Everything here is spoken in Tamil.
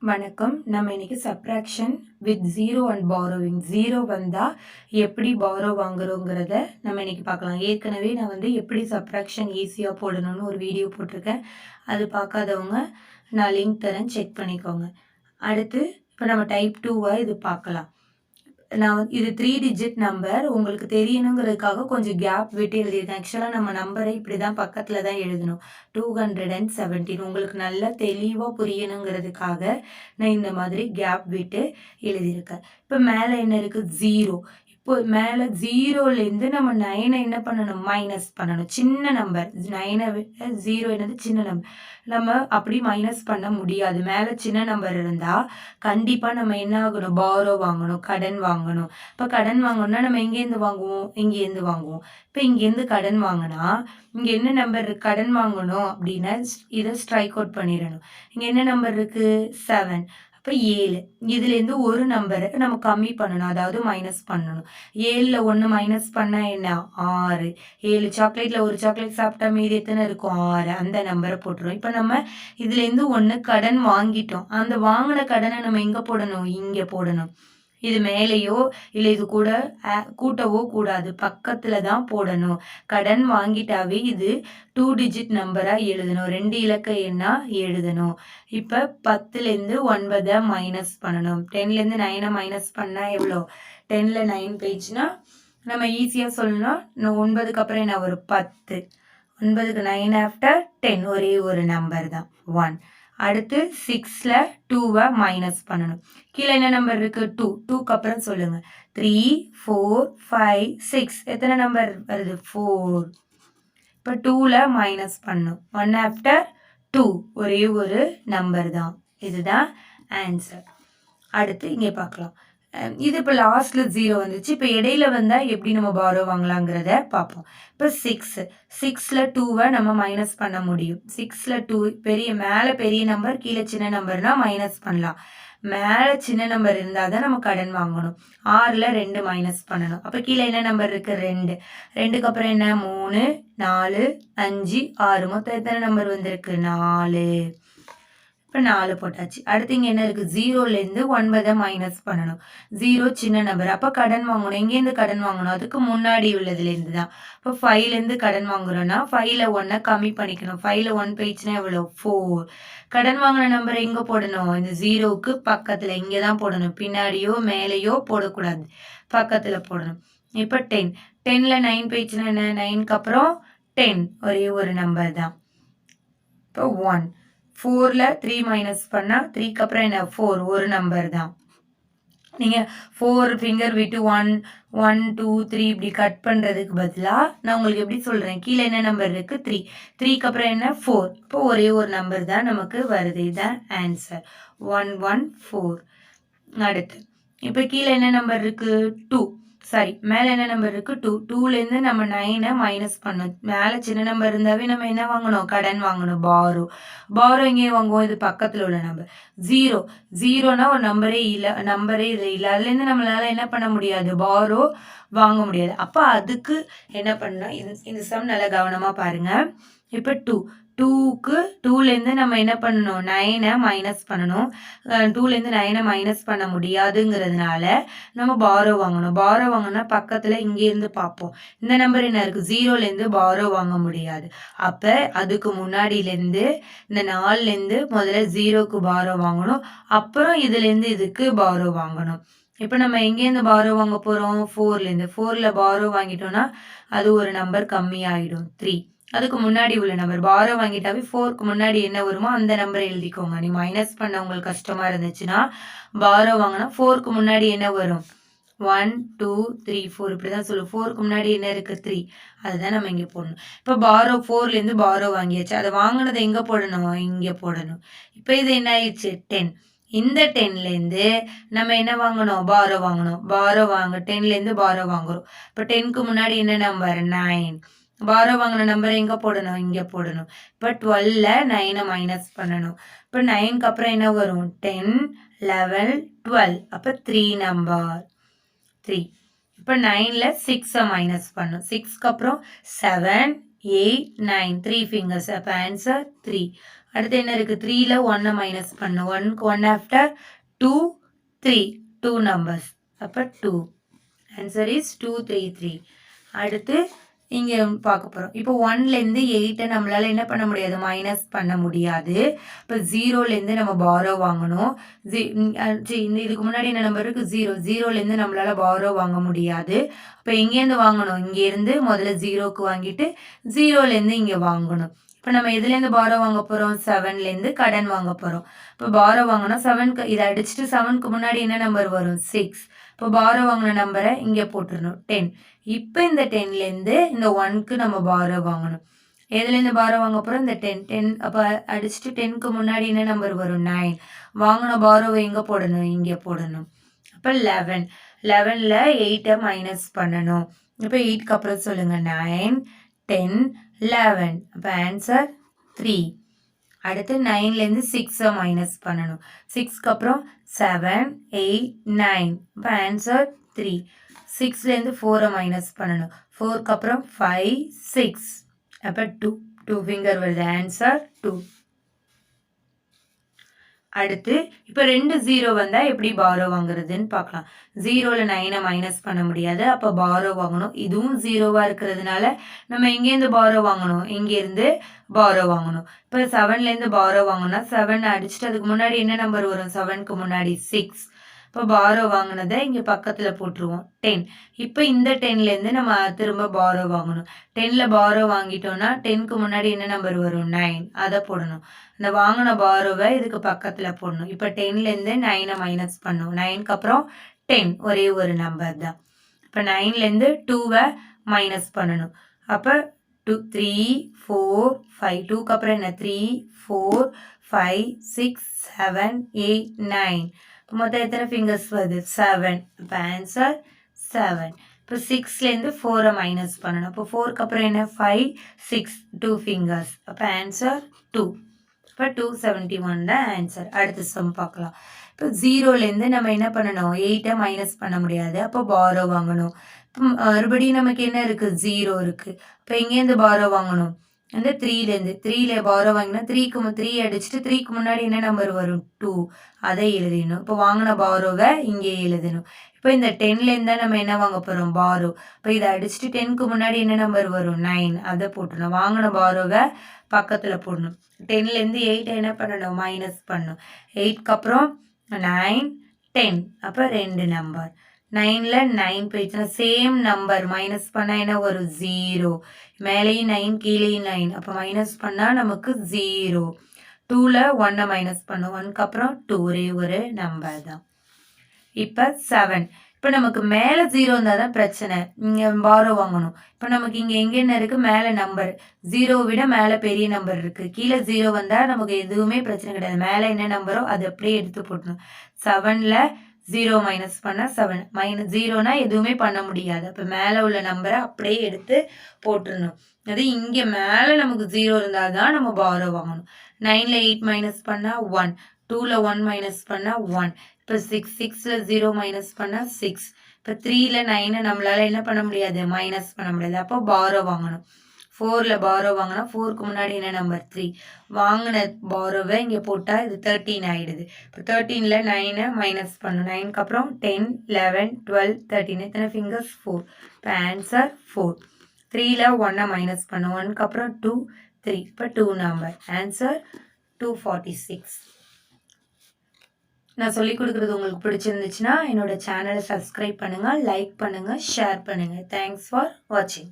வணக்கம். நம்ம இன்னைக்கு subtraction with zero and borrowing. Zero வந்தால் எப்படி பாரோ வாங்குறோங்கிறத நம்ம இன்னைக்கு பார்க்கலாம். ஏற்கனவே நான் எப்படி சப்ராக்ஷன் ஈஸியாக போடணும்னு ஒரு வீடியோ போட்டிருக்கேன். அது பார்க்காதவங்க நான் லிங்க் தரேன், செக் பண்ணிக்கோங்க. அடுத்து இப்போ நம்ம டைப் 2 இது பார்க்கலாம். இது 3 டிஜிட் நம்பர் உங்களுக்கு தெரியணுங்கிறதுக்காக கொஞ்சம் கேப் விட்டு எழுதியிருக்கேன். ஆக்சுவலாக நம்ம நம்பரை இப்படி தான் பக்கத்தில் தான் எழுதணும். 217 உங்களுக்கு நல்லா தெளிவாக புரியணுங்கிறதுக்காக நான் இந்த மாதிரி கேப் விட்டு எழுதியிருக்கேன். இப்போ மேலே என்ன இருக்குது? 0. இப்போ மேலே 0லேருந்து நம்ம 9 என்ன பண்ணணும்? மைனஸ் பண்ணணும். சின்ன நம்பர் 9 விட 0 என்னது? சின்ன நம்பர். நம்ம அப்படி மைனஸ் பண்ண முடியாது. மேலே சின்ன நம்பர் இருந்தால் கண்டிப்பாக நம்ம என்ன ஆகணும்? பாரோ வாங்கணும், கடன் வாங்கணும். இப்போ கடன் வாங்கணும்னா நம்ம எங்கேருந்து வாங்குவோம்? இங்கேருந்து வாங்குவோம். இப்போ இங்கேருந்து கடன் வாங்கினா இங்கே என்ன நம்பர் கடன் வாங்கணும் அப்படின்னா இதை ஸ்ட்ரைக் அவுட் பண்ணிடணும். இங்கே என்ன நம்பர் இருக்குது? 7. இப்போ 7. இதுலேருந்து ஒரு நம்பரை நம்ம கம்மி பண்ணணும், அதாவது மைனஸ் பண்ணணும். 7ல் 1 மைனஸ் பண்ணால் என்ன? 6. 7 சாக்லேட்டில் ஒரு சாக்லேட் சாப்பிட்டா மீதி எத்தனை இருக்கும்? 6. அந்த நம்பரை போட்டுருவோம். இப்போ நம்ம இதுலேருந்து 1 கடன் வாங்கிட்டோம். அந்த வாங்கின கடனை நம்ம எங்கே போடணும்? இங்கே போடணும். இது மேலேயோ இல்லை இது கூட கூட்டவோ கூடாது, பக்கத்தில் தான் போடணும். கடன் வாங்கிட்டாவே இது 2 டிஜிட் நம்பராக எழுதணும், 2 இலக்க எண்ணாக எழுதணும். இப்போ 10லேருந்து 9 மைனஸ் பண்ணணும். 10லேருந்து 9 மைனஸ் பண்ணால் எவ்வளோ? 10ல் 9 போயிடுச்சுன்னா நம்ம ஈஸியாக சொல்லணும். 9க்கு அப்புறம் என்ன வரும்? 10. 9க்கு 9 ஆஃப்டர் 10 ஒரே ஒரு நம்பர் தான், 1. அடுத்து 6ல் 2 மைனஸ் பண்ணணும். கீழே என்ன நம்பர் இருக்குது? 2. 2க்கு அப்புறம் சொல்லுங்க. 3, 4, 5, 6 எத்தனை நம்பர் வருது? 4. இப்போ 2ல் மைனஸ் பண்ணணும். 1 ஆஃப்டர் 2 ஒரே ஒரு நம்பர் தான். இதுதான் ஆன்சர். அடுத்து இங்கே பார்க்கலாம். இது இப்போ லாஸ்ட்டில் 0 வந்துச்சு. இப்போ இடையில வந்தால் எப்படி நம்ம பாரோ வாங்கலாங்கிறத பார்ப்போம். இப்போ 6ல் 2 நம்ம மைனஸ் பண்ண முடியும். 6ல் 2 மேலே பெரிய நம்பர், கீழே சின்ன நம்பர்னால் மைனஸ் பண்ணலாம். மேலே சின்ன நம்பர் இருந்தால் தான் நம்ம கடன் வாங்கணும். 6ல் 2 மைனஸ் பண்ணணும். அப்போ கீழே என்ன நம்பர் இருக்குது? 2. 2க்கு அப்புறம் என்ன? 3, 4, 5, 6. மொத்தம் எத்தனை நம்பர் வந்திருக்கு? 4. இப்போ 4 போட்டாச்சு. அடுத்து இங்கே என்ன இருக்குது? 0லேருந்து 9 மைனஸ் பண்ணணும். 0 சின்ன நம்பர், அப்போ கடன் வாங்கணும். எங்கேருந்து கடன் வாங்கணும்? அதுக்கு முன்னாடி உள்ளதுலேருந்து தான். இப்போ 5லேருந்து கடன் வாங்குறோன்னா 5ல் 1 கம்மி பண்ணிக்கணும். 5ல் 1 போயிடுச்சுன்னா எவ்வளோ? 4. கடன் வாங்கின நம்பரை எங்கே போடணும்? இந்த 0க்கு பக்கத்தில் இங்கே தான் போடணும். பின்னாடியோ மேலேயோ போடக்கூடாது, பக்கத்தில் போடணும். இப்போ 10. 10ல் 9 போயிடுச்சுன்னா என்ன? 9க்கு அப்புறம் 10 ஒரே ஒரு நம்பர் தான். இப்போ 1. 4ல் 3 மைனஸ் பண்ணால் 3க்கு அப்புறம் என்ன? 4 ஒரு நம்பர் தான். நீங்கள் 4 ஃபிங்கர் விட்டு 1, 1, 2, 3 இப்படி கட் பண்ணுறதுக்கு பதிலாக நான் உங்களுக்கு எப்படி சொல்கிறேன்? கீழே என்ன நம்பர் இருக்குது? 3. 3க்கு அப்புறம் என்ன? 4. இப்போ ஒரே ஒரு நம்பர் தான் நமக்கு வருது. இதுதான் ஆன்சர். 114. அடுத்து இப்போ கீழே என்ன நம்பர் இருக்குது? 2. சாரி, மேலே என்ன நம்பர் இருக்குது? 2. 2லேருந்து நம்ம 9 மைனஸ் பண்ணணும். மேலே சின்ன நம்பர் இருந்தாவே நம்ம என்ன வாங்கணும்? கடன் வாங்கணும், பாரோ. பாரோ எங்கே வாங்குவோம்? இது பக்கத்தில் உள்ள நம்பர். 0. 0னா ஒரு நம்பரே இது இல்லை. அதுலேருந்து நம்மளால என்ன பண்ண முடியாது? பாரோ வாங்க முடியாது. அப்போ அதுக்கு என்ன பண்ணணும்? இந்த சம் நல்லா கவனமாக பாருங்கள். இப்போ 2லேருந்து நம்ம என்ன பண்ணணும்? 9 மைனஸ் பண்ணணும். 2லேருந்து 9 மைனஸ் பண்ண முடியாதுங்கிறதுனால நம்ம பாரோ வாங்கணும். பாரோ வாங்கினா பக்கத்தில் இங்கேருந்து பார்ப்போம். இந்த நம்பர் என்ன இருக்குது? 0லேருந்து பாரோ வாங்க முடியாது. அப்போ அதுக்கு முன்னாடியிலேருந்து இந்த 4லேருந்து முதல்ல 0க்கு பாரோ வாங்கணும். அப்புறம் இதுலேருந்து இதுக்கு பாரோ வாங்கணும். இப்போ நம்ம எங்கேருந்து பாரோ வாங்க போகிறோம்? 4லேருந்து. 4ல் பாரோ வாங்கிட்டோம்னா அது ஒரு நம்பர் கம்மியாயிடும், 3. அதுக்கு முன்னாடி உள்ள நம்பர் பாரோ வாங்கிட்டாவே 4க்கு முன்னாடி என்ன வருமோ அந்த நம்பரை எழுதிக்கோங்க. நீ மைனஸ் பண்ண உங்களுக்கு கஷ்டமாக இருந்துச்சுன்னா பாரோ வாங்கினா 4க்கு முன்னாடி என்ன வரும்? 1, 2, 3, 4 இப்படி தான் சொல்லுவோம். 4க்கு முன்னாடி என்ன இருக்குது? 3. அதுதான் நம்ம இங்கே போடணும். இப்போ 4லேருந்து பாரோ வாங்கியாச்சு. அதை வாங்கினதை எங்கே போடணும்? இங்கே போடணும். இப்போ இது என்ன ஆயிடுச்சு? 10. இந்த 10லேருந்து நம்ம என்ன வாங்கணும்? பாரோ வாங்கணும். 10லேருந்து பாரோ வாங்குறோம். இப்போ 10க்கு முன்னாடி என்ன நம்பர்? 9. பாரோ வாங்கின நம்பரை எங்கே போடணும்? இங்கே போடணும். இப்போ 12ல் 9 மைனஸ் பண்ணணும். இப்போ 9க்கு அப்புறம் என்ன வரும்? 10, 11, 12. அப்போ 3 நம்பர், 3. இப்போ 9ல் 6 மைனஸ் பண்ணணும். 6க்கு அப்புறம் 7, 8, 9 3 ஃபிங்கர்ஸ். அப்போ ஆன்சர் 3. அடுத்து என்ன இருக்குது 3ல் 1 மைனஸ் பண்ணணும் 1 ஆஃப்டர் 2 3 2 நம்பர்ஸ் அப்போ 2 ஆன்சர் இஸ் 233. அடுத்து இங்கே பார்க்க போகிறோம். இப்போ 1லேருந்து 8 நம்மளால் என்ன பண்ண முடியாது மைனஸ் பண்ண முடியாது. இப்போ 0லேருந்து நம்ம பாரோ வாங்கணும். இதுக்கு முன்னாடி என்ன நம்பர் இருக்குது 0லேருந்து நம்மளால் பாரோ வாங்க முடியாது. இப்போ எங்கேருந்து வாங்கணும் இங்கேருந்து முதல்ல 0க்கு வாங்கிட்டு 0லேருந்து இங்கே வாங்கணும். இப்போ நம்ம எதுலேருந்து பாரோ வாங்க போகிறோம் 7லேருந்து கடன் வாங்க போகிறோம். இப்போ பாரோ வாங்கினா 7க்கு இதை அடிச்சுட்டு 7க்கு முன்னாடி என்ன நம்பர் வரும் 6. இப்போ பாரோ வாங்கின நம்பரை இங்கே போட்டுடணும் 10. இப்போ இந்த 10லேருந்து இந்த 1க்கு நம்ம பாரோ வாங்கணும். எதுலேருந்து பாரோ வாங்க போகிறோம் இந்த 10 அப்போ அடிச்சுட்டு 10க்கு முன்னாடி என்ன நம்பர் வரும் 9. வாங்கின பாரோவை எங்கே போடணும் இங்கே போடணும். அப்போ 11ல் 8 மைனஸ் பண்ணணும். இப்போ 8க்கு அப்புறம் சொல்லுங்கள் 9 10 11 அப்போ ஆன்சர் 3. அடுத்து 9லேருந்து 6 மைனஸ் பண்ணணும். 6க்கு அப்புறம் 7 8 9 இப்போ ஆன்சர் 3. 6லேருந்து 4 மைனஸ் பண்ணணும். 4க்கு அப்புறம் 5 6 அப்போ 2 ஃபிங்கர் வருது ஆன்சர் 2. அடுத்து இப்போ 2 0 வந்தால் எப்படி பாரோ வாங்குறதுன்னு பார்க்கலாம். 0ல் 9 மைனஸ் பண்ண முடியாது. அப்போ பாரோ வாங்கணும். இதுவும் 0வாக இருக்கிறதுனால நம்ம எங்கேருந்து பாரோ வாங்கணும் இங்கேருந்து பாரோ வாங்கணும். இப்போ 7லேருந்து பாரோ வாங்கணும்னா 7 அடிச்சுட்டு அதுக்கு முன்னாடி என்ன நம்பர் வரும் 7க்கு முன்னாடி 6. இப்போ பாரோ வாங்கினதை இங்கே பக்கத்தில் போட்டுருவோம் 10. இப்போ இந்த 10லேருந்து நம்ம திரும்ப பாரோ வாங்கணும். 10ல் பாரோ வாங்கிட்டோம்னா 10க்கு முன்னாடி என்ன நம்பர் வரும் 9 அதை போடணும். இந்த வாங்கின பாரோவை இதுக்கு பக்கத்தில் போடணும். இப்போ 10லேருந்து 9 மைனஸ் பண்ணணும். 9க்கு அப்புறம் 10 ஒரே ஒரு நம்பர் தான். இப்போ 9லேருந்து 2 மைனஸ் பண்ணணும். அப்போ 2 3 4 5 2க்கு அப்புறம் என்ன 3 4 5 6 7 8 9 மொத்தம் எத்தனை ஃபிங்கர்ஸ் வருது 7. இப்போ ஆன்சர் 7. இப்போ 6லேருந்து 4 மைனஸ் பண்ணணும். அப்போ 4க்கு அப்புறம் என்ன 5 6 2 ஃபிங்கர்ஸ் அப்போ ஆன்சர் 2. இப்போ 271 தான் ஆன்சர். அடுத்த சம் பார்க்கலாம். இப்போ 0லேருந்து நம்ம என்ன பண்ணணும் 8 மைனஸ் பண்ண முடியாது. அப்போ பாரோ வாங்கணும். இப்போ மறுபடியும் நமக்கு என்ன இருக்குது 0 இருக்குது. இப்போ எங்கேருந்து பாரோ வாங்கணும் அந்த 3ல் பாரோ வாங்கினா 3 அடிச்சுட்டு 3க்கு முன்னாடி என்ன நம்பர் வரும் 2 அதை எழுதிடணும். இப்போ வாங்கின பாரோவை இங்கே எழுதணும். இப்போ இந்த 10லேருந்து தான் நம்ம என்ன வாங்க போகிறோம் பாரோ. இப்போ இதை அடிச்சுட்டு 10க்கு முன்னாடி என்ன நம்பர் வரும் 9 அதை போட்டுடணும். வாங்கின பாரோவை பக்கத்தில் போடணும். 10லேருந்து 8 என்ன பண்ணணும் மைனஸ் பண்ணணும். 8க்கு அப்புறம் 9 10 அப்போ 2 நம்பர். 9ல் 9 போயிடுச்சுன்னா சேம் நம்பர் மைனஸ் பண்ணால் என்ன வரும் 0. மேலேயும் 9 கீழேயும் 9 அப்போ மைனஸ் பண்ணால் நமக்கு 0. 2ல் 1 மைனஸ் பண்ணும். 1க்கு அப்புறம் 2 ஒரே ஒரு நம்பர் தான். இப்போ 7. இப்போ நமக்கு மேலே 0 இருந்தால் தான் பிரச்சனை. இங்கே பாரோ வாங்கணும். இப்போ நமக்கு இங்கே எங்கே என்ன இருக்குது மேலே நம்பர் 0 விட மேலே பெரிய நம்பர் இருக்குது. கீழே 0 வந்தால் நமக்கு எதுவுமே பிரச்சனை கிடையாது. மேலே என்ன நம்பரோ அதை அப்படியே எடுத்து போட்டணும். 7ல் 0 மைனஸ் பண்ணால் 7 -0னா எதுவுமே பண்ண முடியாது. அப்போ மேலே உள்ள நம்பரை அப்படியே எடுத்து போட்டுடணும். அது இங்கே மேலே நமக்கு 0 இருந்தால் தான் நம்ம பாரோ வாங்கணும். 9ல் 8 மைனஸ் பண்ணால் 1 2ல் 1 மைனஸ் பண்ணால் 1 இப்போ 6ல் 0 மைனஸ் பண்ணால் 6 இப்போ 3ல் 9 நம்மளால் என்ன பண்ண முடியாது மைனஸ் பண்ண முடியாது. அப்போ பாரோ வாங்கணும். 4ல் பாரோ வாங்கினா 4க்கு முன்னாடி என்ன நம்பர் 3 வாங்கின பாரோவை இங்கே போட்டால் இது 13 ஆகிடுது. இப்போ 13ல் 9 மைனஸ் பண்ணும். 9க்கு அப்புறம் 10 11 12 13 எத்தனை ஃபிங்கர்ஸ் 4 இப்போ ஆன்சர் 4. 3ல் 1 மைனஸ் பண்ணும். 1க்கு அப்புறம் 2 3 இப்போ 2 நம்பர் ஆன்சர் 246. நான் சொல்லிக் கொடுக்குறது உங்களுக்கு பிடிச்சிருந்துச்சுன்னா என்னோட சேனலை சப்ஸ்கிரைப் பண்ணுங்கள், லைக் பண்ணுங்கள், ஷேர் பண்ணுங்கள். தேங்க்ஸ் ஃபார் வாட்சிங்.